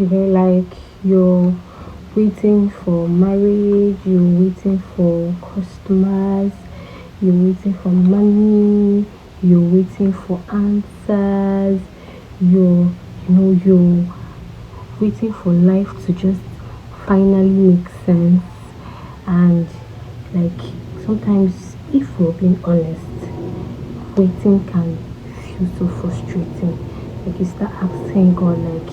Like you're waiting for marriage, you're waiting for customers, you're waiting for money, you're waiting for answers, you're waiting for life to just finally make sense. And like sometimes, if we're being honest, waiting can feel so frustrating. Like you start asking God, like,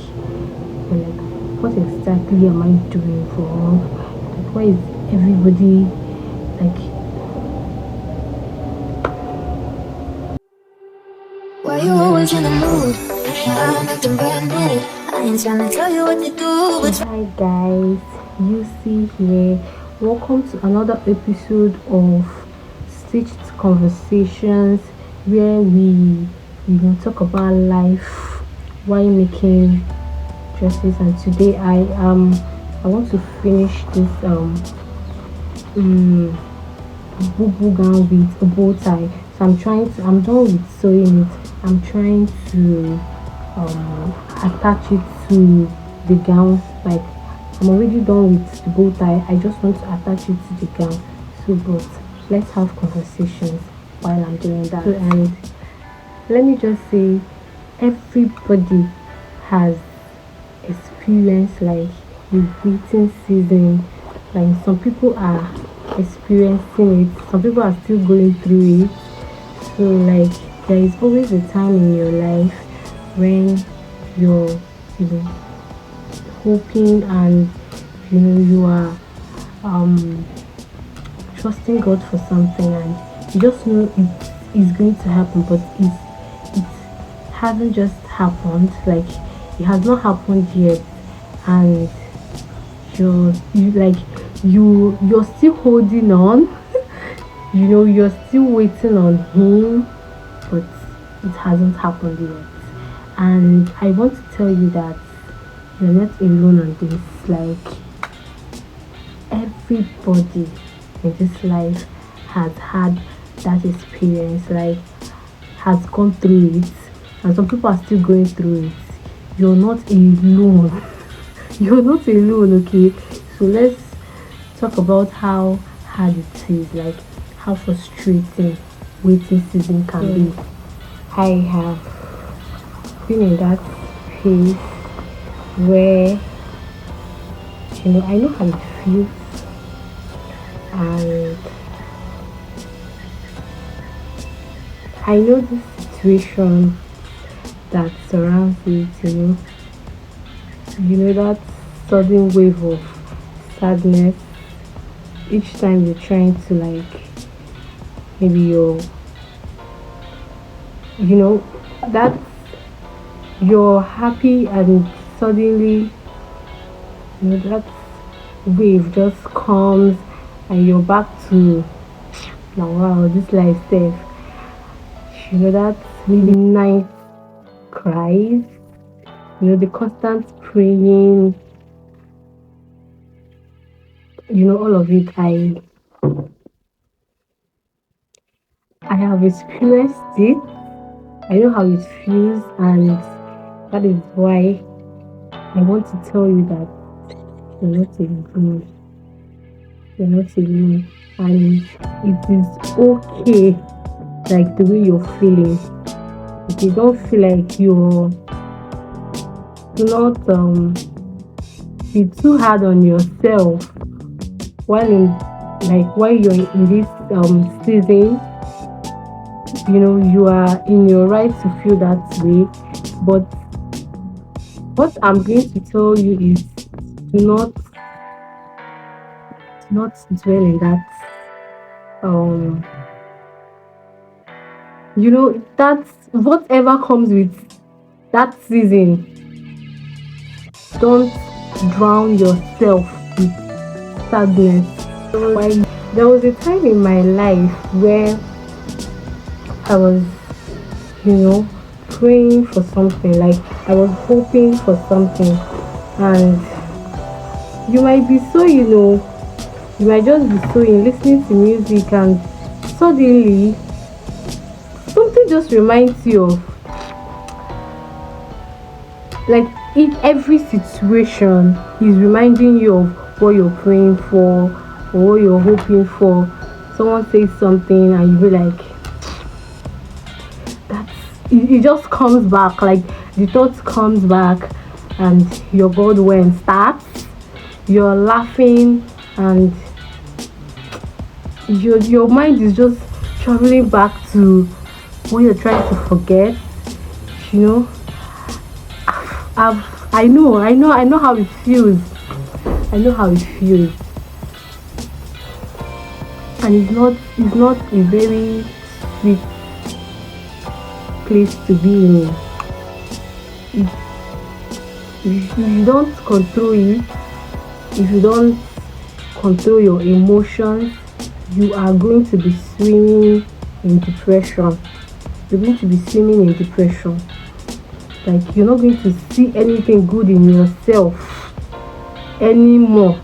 what exactly am I doing wrong? Like, why is everybody like? Why you always in the mood? Yeah, I'm acting brand new. I ain't trying to tell you what to do, So but hi guys, you see here. Welcome to another episode of Stitched Conversations, where we talk about life while making dresses. And today I want to finish this um boo gown with a bow tie. So I'm done with sewing it. I'm trying to attach it to the gown. Like I'm already done with the bow tie. I just want to attach it to the gown. So but let's have conversations while I'm doing that. So, and let me just say everybody has experience like the waiting season. Like some people are experiencing it, some people are still going through it. So like there is always a time in your life when you're you know hoping, and you are um trusting God for something, and you just know it is going to happen, but it hasn't just happened. Like it has not happened yet, and you're still holding on. You're still waiting on him, but it hasn't happened yet. And I want to tell you that you're not alone on this. Like everybody in this life has had that experience, like has gone through it, and some people are still going through it. You're not alone. You're not alone, okay? So let's talk about how hard it is, like how frustrating waiting season can be. I have been in that phase where I know how it feels, and I know the situation that surrounds it. That sudden wave of sadness each time you're trying to like maybe you know that you're happy, and suddenly that wave just comes, and you're back to now. Wow, this life safe. That midnight cries, the constant praying, all of it. I have experienced it. I know how it feels, and that is why I want to tell you that you're not alone. You're not alone, and it is okay. Like the way you're feeling, if you don't feel like you're, do not be too hard on yourself while in while you're in this season. You are in your right to feel that way, but what I'm going to tell you is do not dwell in that um that whatever comes with that season. Don't drown yourself with sadness. Why? There was a time in my life where I was, you know, praying for something, like I was hoping for something, and you might be so, you might just be so in listening to music, and suddenly something just reminds you of, like, in every situation is reminding you of what you're praying for or what you're hoping for. Someone says something and you be like, that's it just comes back, like the thoughts comes back, and your God when starts, you're laughing, and your mind is just traveling back to what you're trying to forget. You know, I know how it feels. I know how it feels, and it's not a very sweet place to be in. If you don't control it, if you don't control your emotions, you are going to be swimming in depression. You're going to be swimming in depression. Like, you're not going to see anything good in yourself anymore.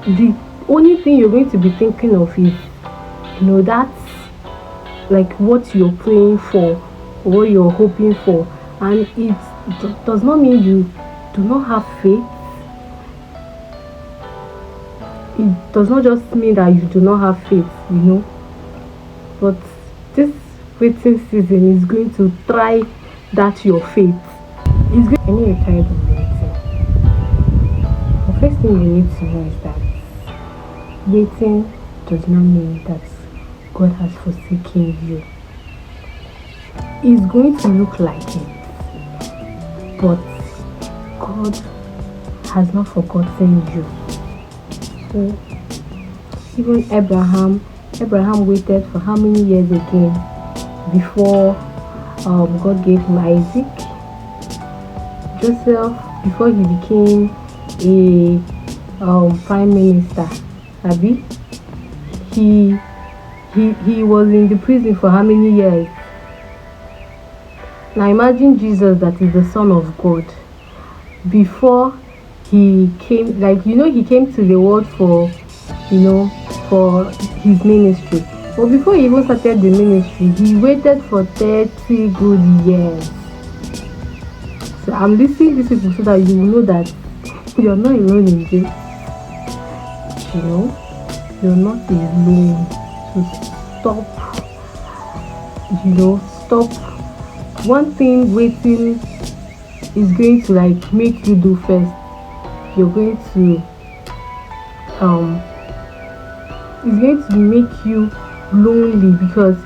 The only thing you're going to be thinking of is, that's like what you're praying for, what you're hoping for, and it does not mean you do not have faith. It does not just mean that you do not have faith. But this waiting season is going to try that your faith. I know you're tired of waiting. The first thing you need to know is that waiting does not mean that God has forsaken you. It's going to look like it, but God has not forgotten you. So even Abraham waited for how many years again before God gave him Isaac? Joseph, before he became a prime minister, Abi, he was in the prison for how many years? Now imagine Jesus, that is the Son of God. Before he came, he came to the world for his ministry. But before he even started the ministry, he waited for 30 good years. So I'm listing these people so that you know that you're not alone in this. You're not alone. So stop. One thing waiting is going to make you do first. You're going to it's going to make you lonely, because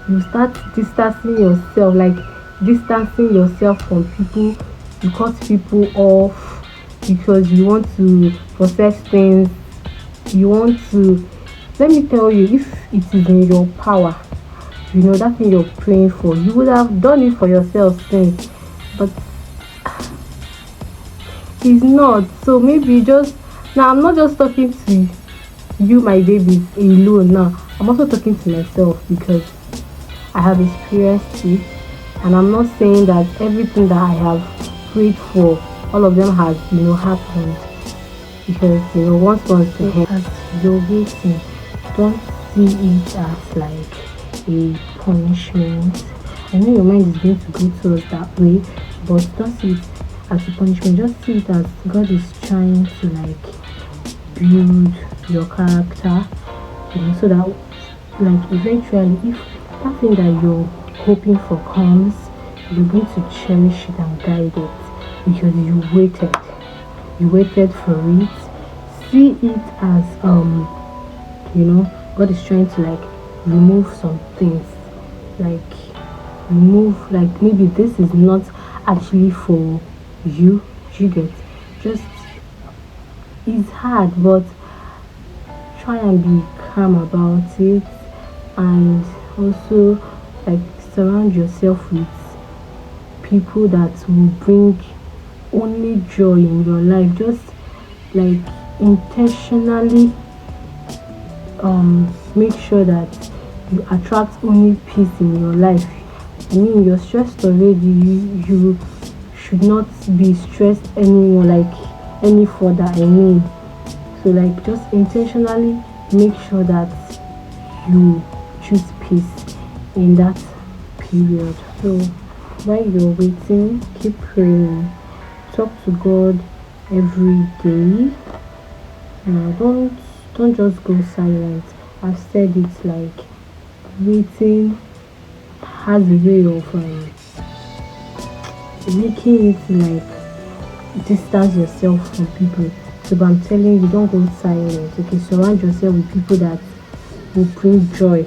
you start distancing yourself from people. You cut people off because you want to process things. You want to, let me tell you, if it is in your power, that thing you're praying for, you would have done it for yourself since, but it's not. So maybe just now, I'm not just talking to you, my babies, alone. Now I'm also talking to myself, because I have experienced it, and I'm not saying that everything that I have prayed for, all of them has happened, because once to help. As you're waiting, don't see it as like a punishment. I know your mind is going to go towards that way, but don't see it as a punishment. Just see it as God is trying to build your character, so that eventually, if that thing that you're hoping for comes, you're going to cherish it and guide it, because you waited for it. See it as God is trying to remove some things, maybe this is not actually for you get, just, it's hard, but try and be calm about it, and also surround yourself with people that will bring only joy in your life. Just intentionally make sure that you attract only peace in your life. I mean, you're stressed already, you should not be stressed anymore, any further. I mean, so just intentionally make sure that you choose peace in that period. So while you're waiting, keep praying, talk to God every day. Now don't just go silent. I've said it like waiting has a way of making it like distance yourself from people. So but I'm telling you, don't go silent. Okay, surround yourself with people that will bring joy.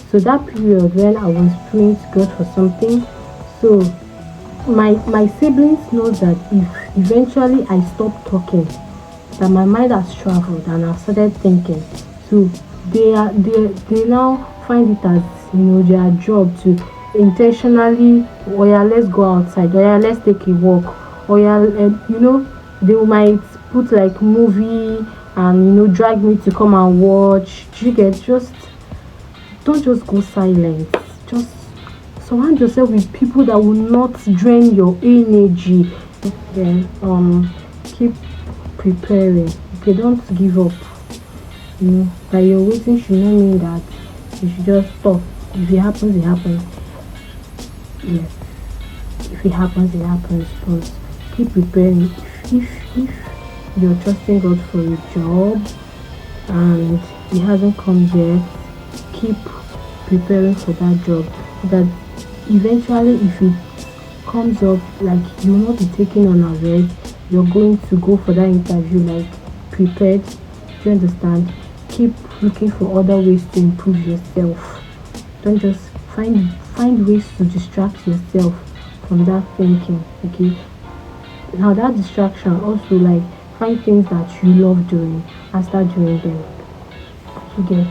So that period when I was praying to God for something, so my siblings know that if eventually I stop talking, that my mind has traveled and I've started thinking. So they now find it as their job to intentionally, oh yeah, let's go outside, oh yeah, let's take a walk, oh yeah, they might put like movie and drag me to come and watch. Do you get? Just don't just go silent. Just surround yourself with people that will not drain your energy. Then keep preparing. Okay, don't give up. That you're waiting should not mean that you should just stop. If it happens, it happens. Yes, if it happens, it happens. But keep preparing. If you're trusting God for a job and it hasn't come yet, keep preparing for that job. That eventually, if it comes up, like you will not be taken on arrest, you're going to go for that interview like prepared. Do you understand? Keep looking for other ways to improve yourself. Don't just find ways to distract yourself from that thinking. Okay, now that distraction also, like, find things that you love doing and start doing them. You get?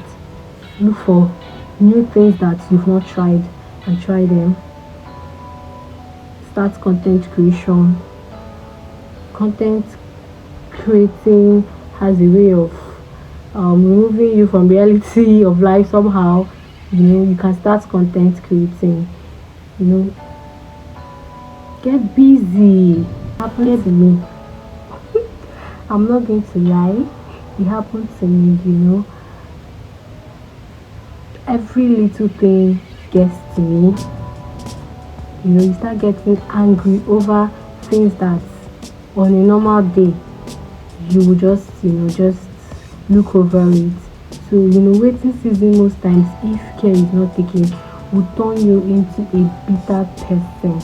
Look for new things that you've not tried and try them. Start content creation. Content creating has a way of removing you from reality of life somehow. You can start content creating. You know, get busy. Happened to me. I'm not going to lie. It happened to me. Every little thing gets to me. You start getting angry over things that on a normal day you will just look over it. So waiting season most times, if care is not taken, will turn you into a bitter person.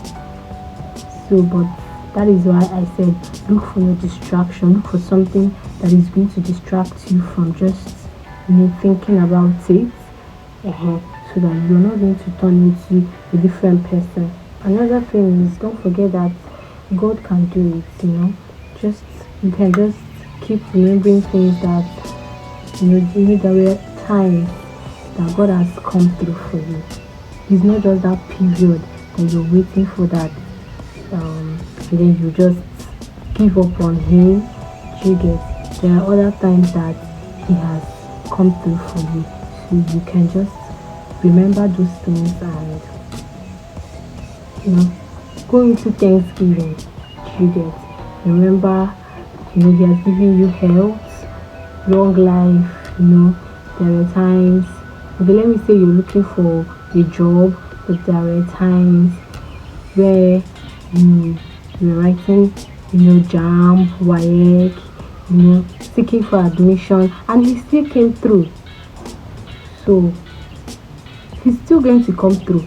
So but that is why I said look for your distraction. Look for something that is going to distract you from just thinking about it. So that you're not going to turn into a different person. Another thing is, don't forget that God can do it. Just you can just keep remembering things that there were times that God has come through for you. It's not just that period that you're waiting for that, and then you just give up on Him. You get? There are other times that He has come through for you, so you can just remember those things and go into Thanksgiving. You get? Remember, He has given you health, long life. There are times. Okay, let me say you're looking for a job, but there are times where you're writing, jam, WAEC, seeking for admission, and He still came through. So He's still going to come through.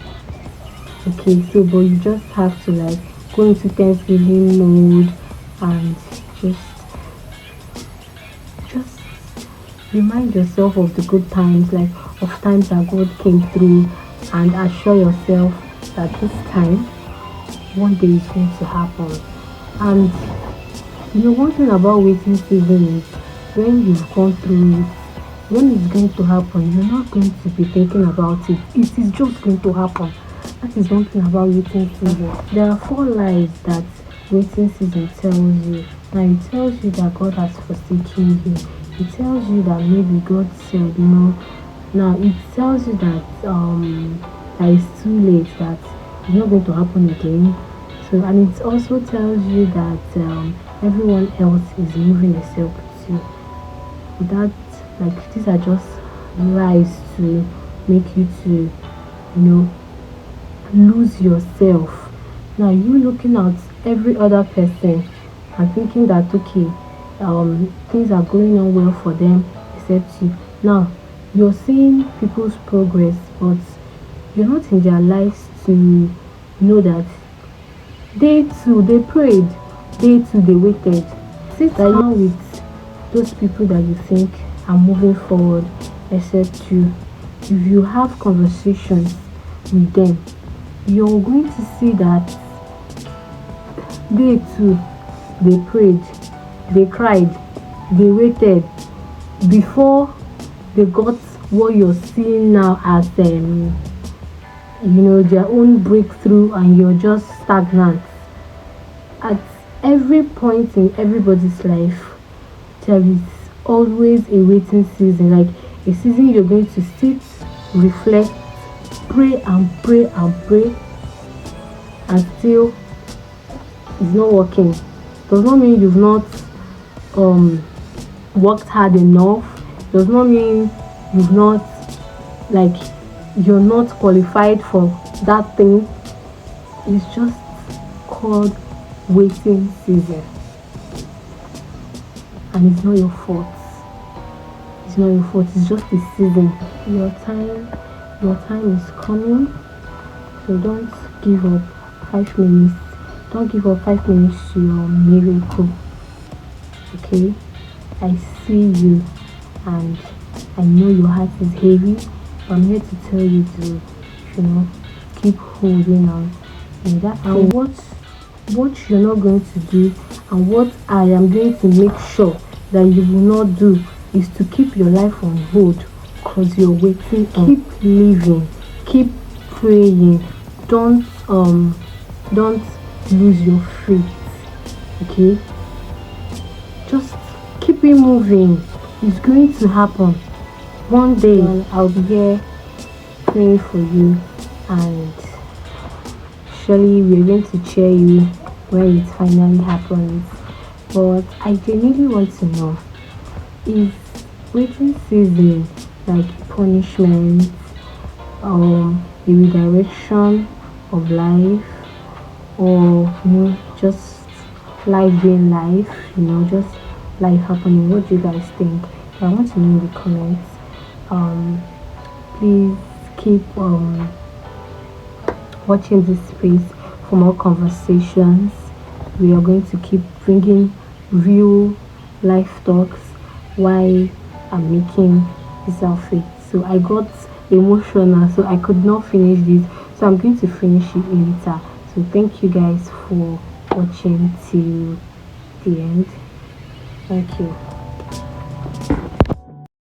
Okay, so but you just have to like go into Thanksgiving mode and just remind yourself of the good times, like of times that God came through, and assure yourself that this time one day is going to happen. And one thing about waiting season is when you've gone through it, when it's going to happen, you're not going to be thinking about it. It is just going to happen. That is one thing about waiting season. There are 4 lies that waiting season tells you. Now it tells you that God has forsaken you. It tells you that maybe God said no. Now it tells you that it's too late, that it's not going to happen again. So, and it also tells you that everyone else is moving except you. That, like, these are just lies to make you to lose yourself. Now you looking at every other person and thinking that okay, things are going on well for them except you. Now you're seeing people's progress, but you're not in their lives to know that day two they prayed, day two they waited. Sit down with those people that you think are moving forward except you. If you have conversations with them, you're going to see that they too they prayed, they cried, they waited before they got what you're seeing now as their own breakthrough, and you're just stagnant. At every point in everybody's life there is always a waiting season, like a season you're going to sit, reflect, pray and pray and pray, and still it's not working. Does not mean you've not um worked hard enough, does not mean you've not, like, you're not qualified for that thing. It's just called waiting season, and it's not your fault. It's not your fault, it's just the season. Your time is coming, so don't give up 5 minutes. Don't give up 5 minutes to your miracle. Okay, I see you, and I know your heart is heavy, but I'm here to tell you to, keep holding on. And that's what you're not going to do, and what I am going to make sure that you will not do, is to keep your life on hold because you're waiting. Keep living, keep praying. Don't lose your faith. Okay, just keep it moving. It's going to happen one day. I'll be here praying for you, and surely we're going to cheer you when it finally happens. But I genuinely want to know, is waiting season like punishment, a redirection of life, or just life being life, just life happening? What do you guys think? I want to know in the comments. Please keep watching this space for more conversations. We are going to keep bringing real life talks while I'm making this outfit. So I got emotional, so I could not finish this, so I'm going to finish it later. So thank you guys for watching till the end. Thank you.